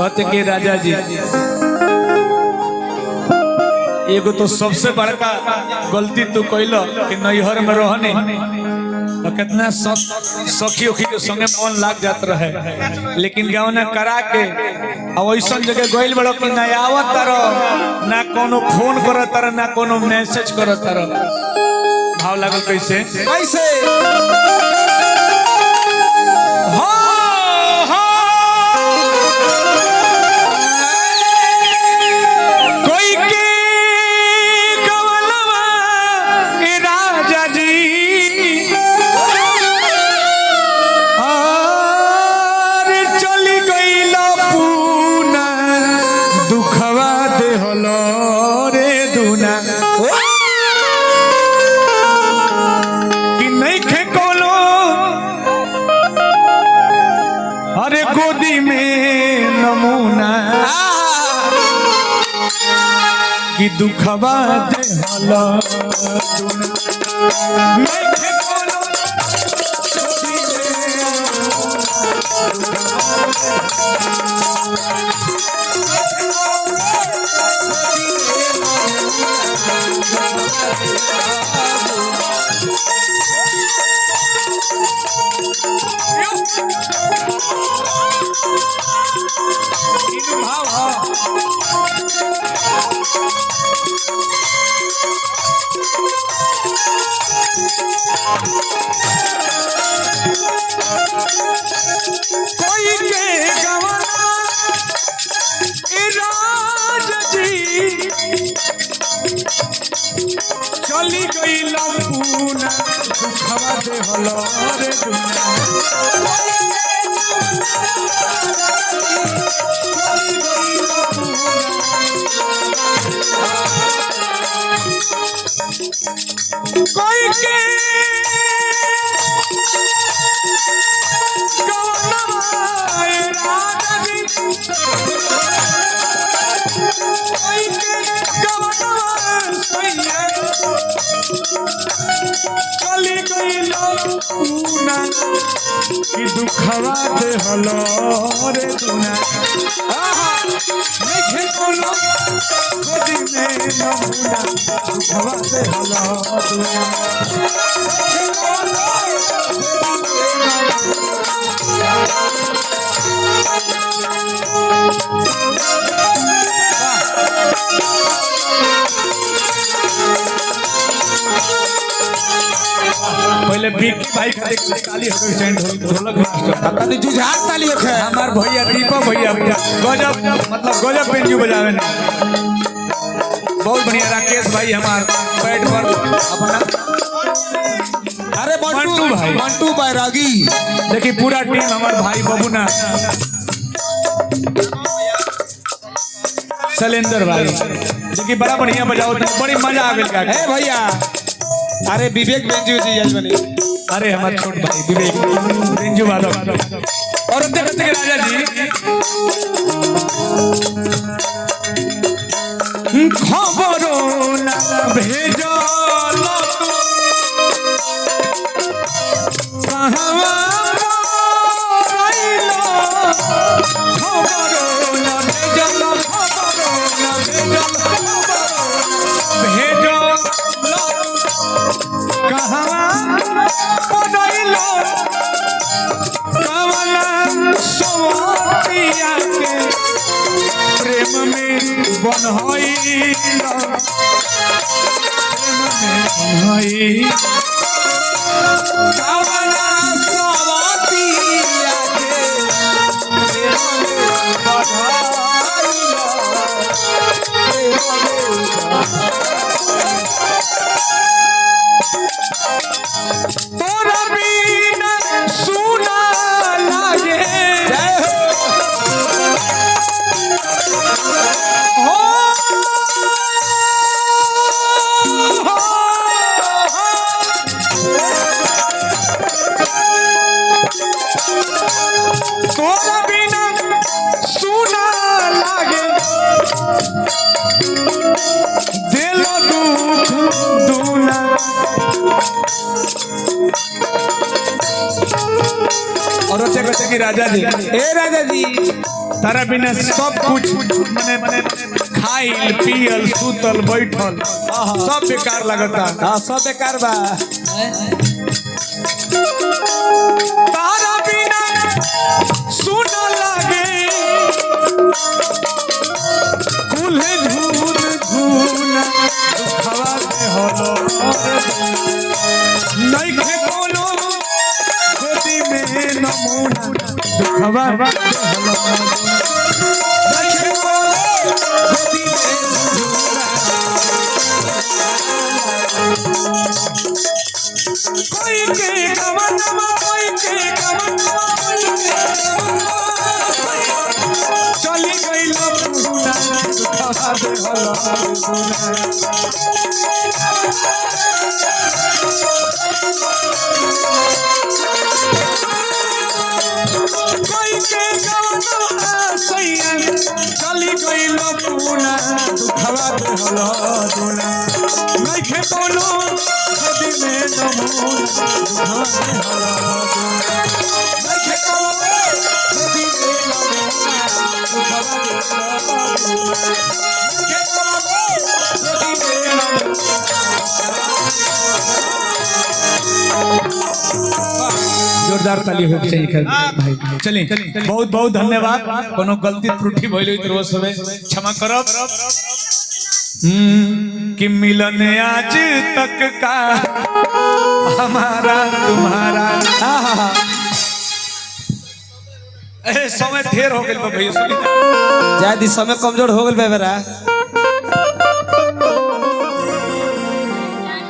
कहते कि राजा जी एगो तो सबसे बड़का गलती तू कैल कि नैहर में रहने तो कितना सखी उखी के संगे मन लाग जात रहे, लेकिन गाँव करा के ऐसा जगह गइल बड़ो कि ना आवत तारो ना कोनो फोन करत तारो ना कोनो मैसेज करत तारो। भाव लागल कैसे कैसे गोदी में नमूना कि दुखवा दे हला कोई के गवाना राज जी चली गई लपूना दुखवा दे हलो रे दुनिया कोई के चली गई लपूना कि दुखवा दे हलो रे दुनिया देखे कोनो गोदी में नमूना दुखवा दे हलो दुनिया पहले बिक्की भाई का एक ताली हो गई सेंड ढोलक मास्टर अपनी जुझार ताली हो है हमार भैया दीपक भैया गजब मतलब गजब पेंजू बजावे ना बहुत बढ़िया। राकेश भाई हमार बैठ पर अपना अरे मंटू बैरागी देखिए पूरा टीम हमार भाई बबूना शैलेंद्र भाई देखिए बड़ा बढ़िया बजाओ बड़ी मजा आ गई है भैया। अरे विवेक बेंजू जी आज बने अरे हमारे छोट भाई विवेक बेंजू वादक और देखते राजा जी खबरों ना भेजो प्रेम में बनहई तोरा बिना सुना लागे तोरा बिना सुना लागे दिल दुख दूना और कहते कि राजा जी ए राजा जी तारा बिना सब कुछ मने खाइल पियल सुतल बैठल सब बेकार लगता। हां सब बेकार बा तारा बिना सुन लागे कुल्हे झूर झूना हवा में हलो नहीं खे कोनो गोदी में नमूना दुखवा हलो नहीं खे कोनो गोदी में नमूना कोई के गवनमा कोई के गवनमा चली गई लपुना दुखवा हलो कोई के गवनमा सैया चली गई लपुना दुखवा हलो दुना नहीं खे कोनो गोदी में नमूना दुखवा हलो नहीं खे कोनो गोदी में नमूना दुखवा हलो जोरदार ताली हो चाहिए कर भाई चलिए बहुत बहुत धन्यवाद कोनो गलती त्रुटि भइल तो सब क्षमा करब। कि मिलन आज तक का हमारा तुम्हारा समय ढेर हो गइल भैया जादी समय कमजोर हो गेल बेबरा